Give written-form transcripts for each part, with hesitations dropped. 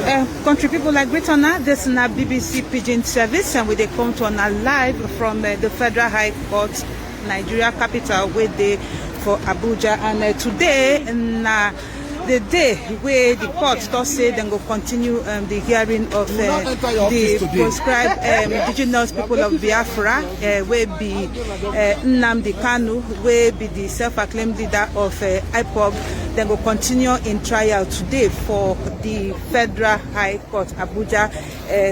Country people like Britain, this is na BBC Pidgin service, and we they come to on live from the Federal High Court, Nigeria capital, where they for Abuja. And today, the day where the court does say then go continue the hearing of the proscribed indigenous people of Biafra, where be NNAMDI KANU, where be the self-acclaimed leader of IPOB, then go continue in trial today for the Federal High Court Abuja.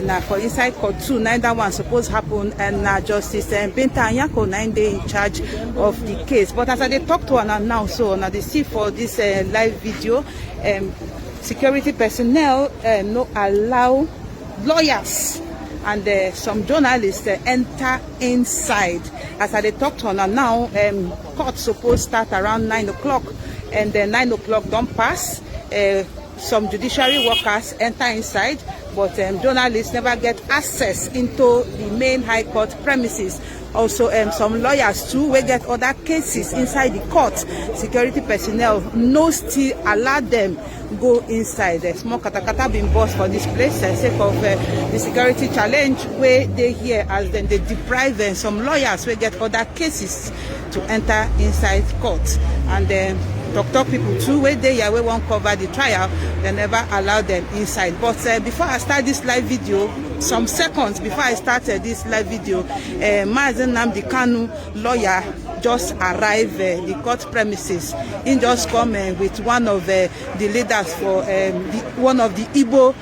Now for inside court 2, neither one supposed happen, and Justice Binta Anyako 9 day in charge of the case. But as I talk to her now, so now they see for this live video, security personnel no allow lawyers and some journalists enter inside. As I talk to her now, court supposed start around 9 o'clock, and 9 o'clock don't pass. Some judiciary workers enter inside, but journalists never get access into the main high court premises. Also, some lawyers too will get other cases inside the court. Security personnel no still allow them go inside. Small katakata been bossed for this place sake of the security challenge where they here, as then they deprive some lawyers will get other cases to enter inside court. And talk people too where they here we won't cover the trial, they never allow them inside. But before I start this live video, some seconds before I started this live video, Mazi NNAMDI KANU lawyer just arrived the court premises. He just come with one of the leaders for one of the Igbo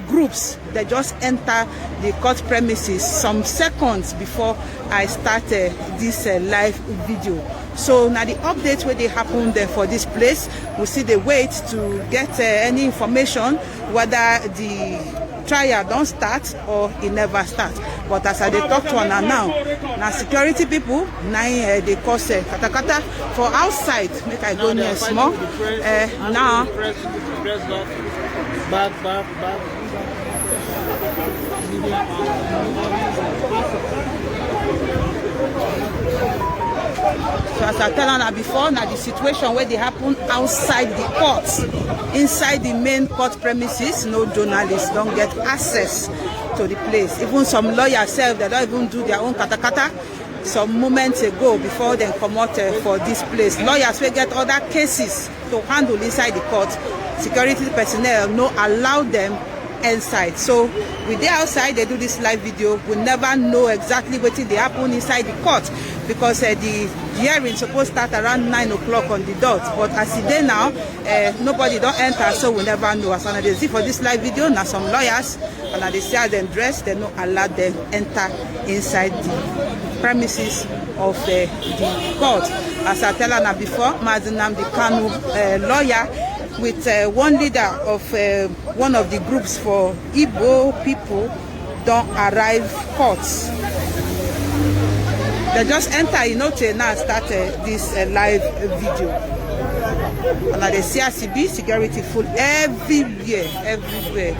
groups. They just enter the court premises some seconds before I started this live video. So now the updates where they happened for this place, we see the wait to get any information whether the trial don't start or it never starts. But as I talk to her now security people now they cause katakata for outside. Make I go near small now. So as I tell her before, now the situation where they happen outside the court, inside the main court premises, no journalists don't get access to the place. Even some lawyers self, they don't even do their own katakata. Some moments ago, before they come out for this place, lawyers will get other cases to handle inside the court. Security personnel no allow them inside. So with the outside, they do this live video. We never know exactly what they happen inside the court, because the hearing supposed to start around 9 o'clock on the dot. But as it is now, nobody don't enter, so we never know. As they see for this live video, now some lawyers, and they see how them dressed, they don't allow them enter inside the premises of the court. As I tell her before, Mazi NNAMDI KANU lawyer with one leader of one of the groups for Igbo people don't arrive courts. They just enter, to now start this live video. And at the CRCB, security full everywhere.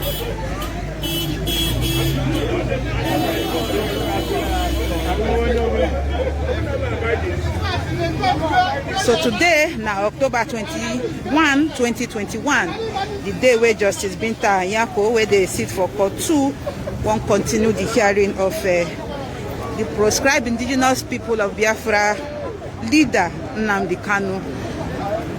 So today, now October 21, 2021, the day where Justice Binta Anyako, where they sit for court 2, won't continue the hearing of the proscribed indigenous people of Biafra leader NNAMDI KANU.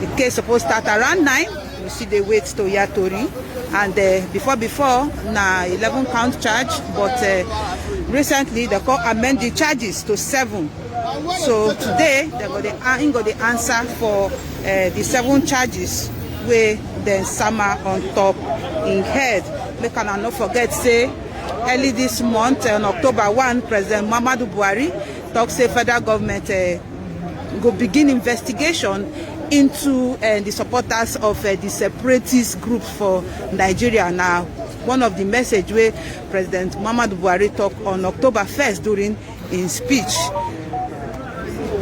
The case supposed to start around 9. You see they wait to Yatori, and before now 11 count charge, but recently the court amended the charges to 7. So today they got the answer for the 7 charges where then summer on top in head. Make I not forget say early this month on October 1, President Muhammadu Buhari talks say federal government go begin investigation into the supporters of the separatist group for Nigeria. Now, one of the message where President Muhammadu Buhari talk on October 1st during his speech.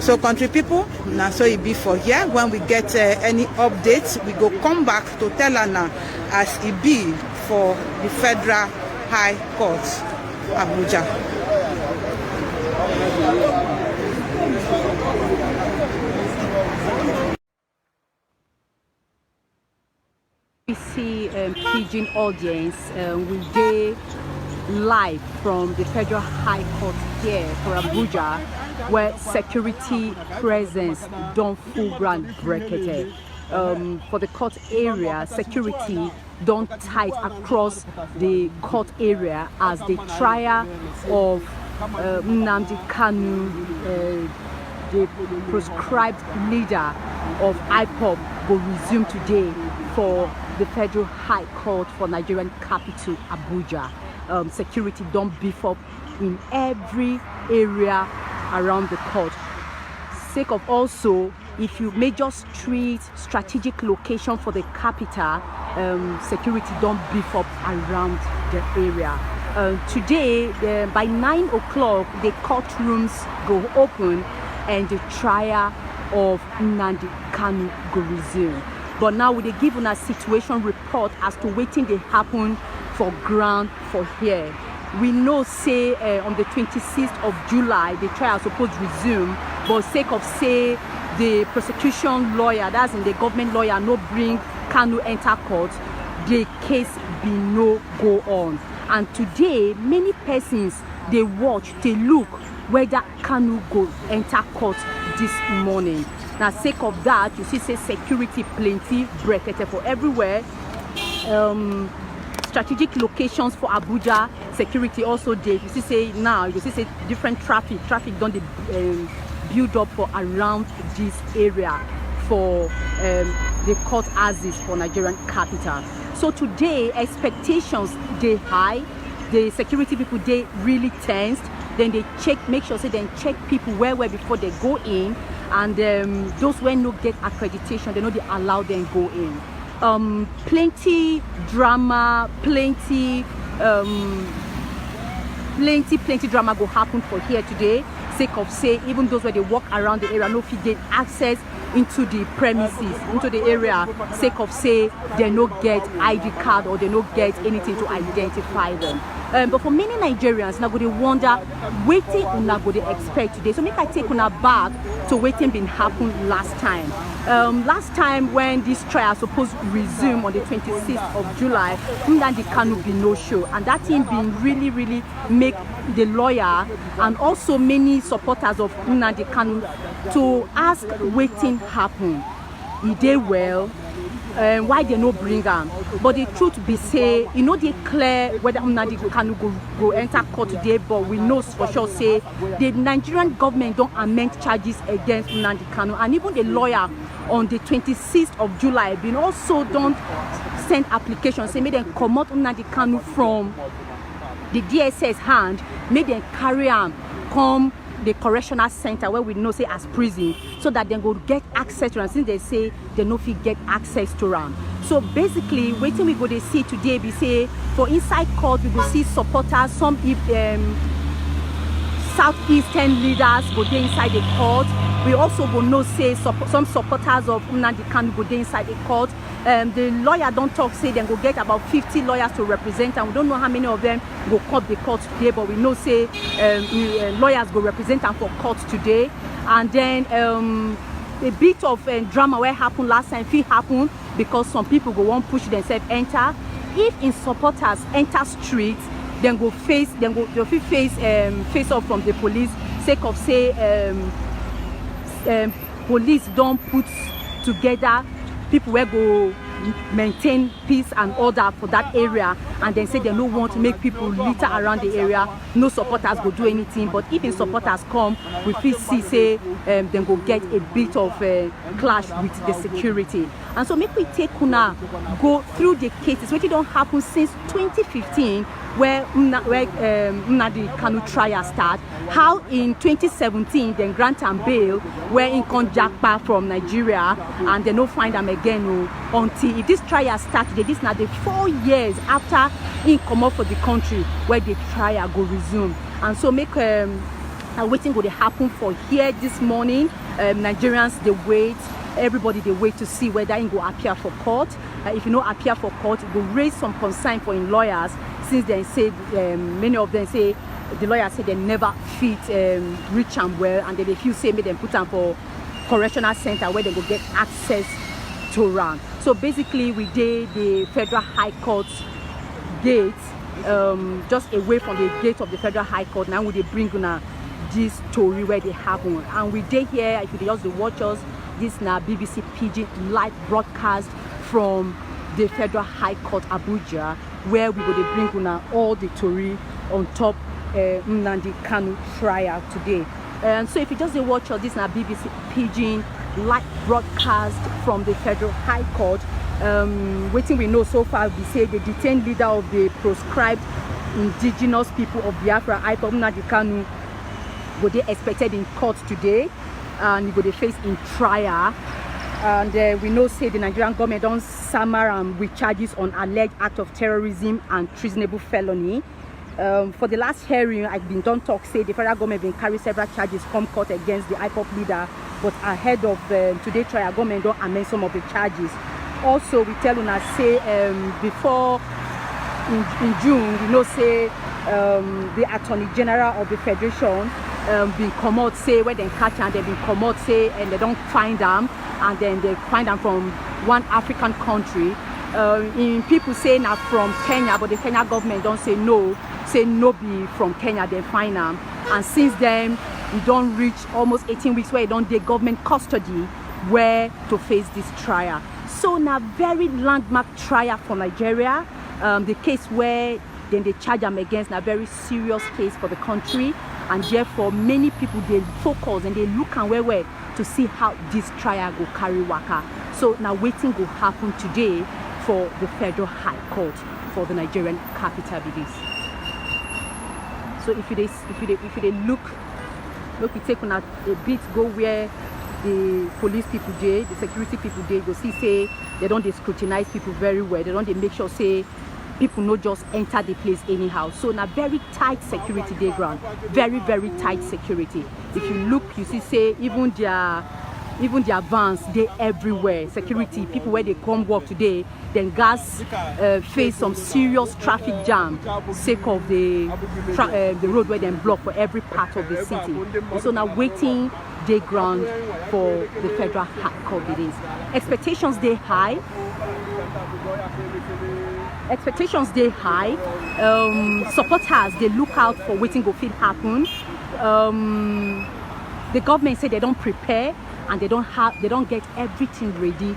So country people, now so it be for here. When we get any updates, we go come back to tell her now as it be for the Federal High Court, Abuja. BBC viewing audience, we dey live from the Federal High Court here for Abuja, where security presence don full ground brekete. For the court area, security don tight across the court area as the trial of NNAMDI KANU, the proscribed leader of IPOB, will resume today for the Federal High Court for Nigerian capital Abuja. Security don't beef up in every area around the court. Sake of also, if you major street, strategic location for the capital, security don't beef up around the area. Today, by 9 o'clock, the courtrooms go open and the trial of NNAMDI KANU go resume. But now we dey give una situation report as to wetin dey happen for ground for here. We know say on the 26th of July the trial supposed resume, but sake of say the prosecution lawyer, that's in the government lawyer, no bring KANU enter court, the case be no go on. And today many persons they watch, they look whether KANU go enter court this morning. Now sake of that, you see say security plenty brekete for everywhere. Strategic locations for Abuja, security also there. You see say now, you see say different traffic don't build up for around this area for the court houses for Nigerian capital. So today expectations they high, the security people they really tensed. Then they check, make sure say they check people where before they go in, and those who no get accreditation, they know they allow them go in. Plenty drama, plenty drama go happen for here today. Sake of say even those where they walk around the area no fit get access into the premises, into the area. Sake of say they no get ID card or they no get anything to identify them. But for many Nigerians, now go they wonder waiting una go they expect today. So make I take una back to waiting been happen last time. Last time when this trial supposed to resume on the 26th of July, NNAMDI KANU be no show, and that thing been really make the lawyer and also many supporters of NNAMDI KANU to ask waiting happen. He did well. Why they no bring am? But the truth be say, you know, they clear whether NNAMDI KANU go enter court today, but we know for sure say the Nigerian government don't amend charges against NNAMDI KANU, and even the lawyer on the 26th of July been also don't send applications say make them come out NNAMDI KANU from the DSS hand, make them carry am come the correctional center where we know say as prison, so that they go get access to am, since they say they no fit get access to am. So basically waiting we go to see today be say for inside court we go see supporters, some southeastern leaders go there inside the court. We also go know say some supporters of NNAMDI KANU go there inside the court. The lawyer don't talk say they go get about 50 lawyers to represent, and we don't know how many of them go come the court today, but we know say lawyers go represent them for court today. And then a bit of drama where happened last time fit happen because some people go want push themselves enter. If in supporters enter street, then go face off from the police, sake of say police don't put together people where go maintain peace and order for that area, and then say they don't want to make people litter around the area. No supporters go do anything, but if the supporters come, we feel see say then go get a bit of clash with the security. And so make we take una go through the cases which don't happen since 2015, where NNAMDI KANU trial start. How in 2017 then grant and bail where in Konjakpa from Nigeria, and they no find them again until if this trial started. This now the 4 years after he come up for the country where the trial go resume. And so make waiting go to happen for here this morning. Nigerians they wait. Everybody they wait to see whether he go appear for court. If you know appear for court, it will raise some concern for in lawyers, since they say many of them say the lawyers say they never fit reach them well, and then they feel say make them put them for correctional center where they go get access to run. So basically we did the Federal High Court gate, just away from the gate of the Federal High Court. Now we bring on this story where they happen, and we did here, if you just watch us, this now BBC Pidgin live broadcast from the Federal High Court Abuja, where we go to bring on all the story on top NNAMDI Kanu trial today. And so if you just watch us, this now BBC Pidgin live broadcast from the Federal High Court. Waiting we know so far, we say the detained leader of the proscribed indigenous people of Biafra, NNAMDI Kanu, will they expected in court today, and he will they face in trial. And we know say the Nigerian government don't summer with charges on alleged act of terrorism and treasonable felony. For the last hearing, I've been done talk say the federal government been carry several charges come court against the IPOP leader, but ahead of today's trial, government don't amend some of the charges. Also, we tell una say before in June, we know say the Attorney General of the Federation been come out say where they catch and they been come out say and they don't find them, and then they find them from one African country. In people say now from Kenya, but the Kenya government don't say no be from Kenya, they find them. And since then, we don't reach almost 18 weeks where they don't take government custody where to face this trial. So now very landmark trial for Nigeria. The case where then they charge them against a very serious case for the country, and therefore many people they focus and they look and where to see how this trial go carry waka. So now waiting will happen today for the Federal High Court for the Nigerian capital be this. So if you look, we take on a bit go where the police people dey, the security people dey, go see say they don't they scrutinize people very well. They don't they make sure say people no just enter the place anyhow. So now very tight security day ground, very tight security. If you look, you see say even their vans they everywhere. Security people where they come work today, then gas face some serious traffic jam sake of the road where they block for every part of the city. So now waiting day ground for the Federal High Court it is. Expectations they high. Expectations they high. Supporters they look out for waiting go fit happen. The government say they don't prepare and they don't get everything ready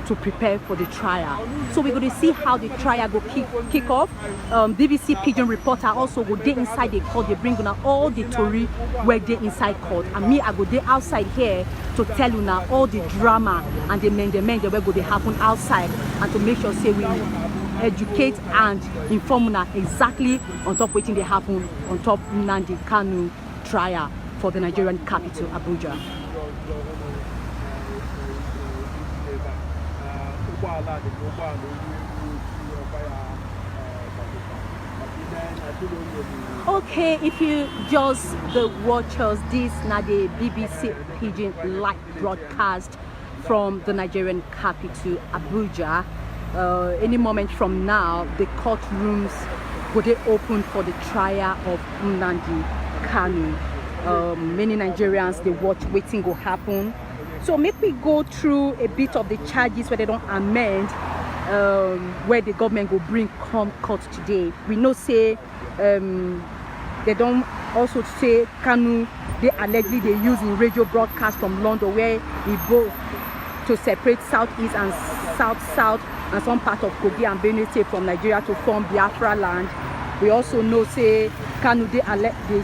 to prepare for the trial. So we're going to see how the trial go kick off. BBC Pidgin reporter also go dey inside the court. They bring una all the story where they inside court, and me I go dey outside here to tell una all the drama and the men where go they happen outside, and to make sure say we educate and inform una exactly on top waiting they happen on top NNAMDI Kanu trial for the Nigerian capital Abuja. Okay, if you just watch us, this now the BBC Pidgin live broadcast from the Nigerian capital Abuja. Any moment from now, the courtrooms will they open for the trial of NNAMDI Kanu. Many Nigerians they watch waiting go happen. So make we go through a bit of the charges where they don't amend, where the government will bring come court today. We know say they don't also say Kanu they allegedly they use in radio broadcast from London where he both to separate southeast and south and some part of Kogi and Benue State from Nigeria to form Biafra land. We also know say Kanu they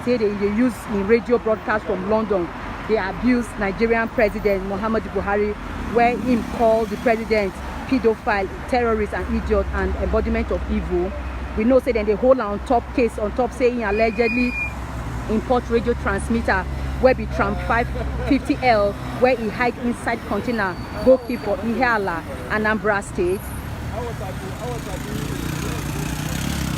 say they use in radio broadcast from London. They abused Nigerian President Muhammadu Buhari, where him called the president pedophile, terrorist and idiot and embodiment of evil. We know say then they hold on top case on top saying allegedly import radio transmitter where be tram 550L where he hide inside container go keep for Ihiala, Anambra State.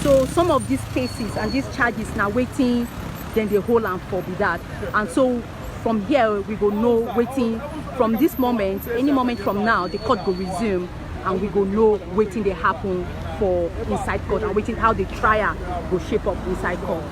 So some of these cases and these charges now waiting, then they hold on for be that. And so from here we go know waiting from this moment, any moment from now the court go resume and we go know waiting they happen for inside court and waiting how the trial go shape up inside court.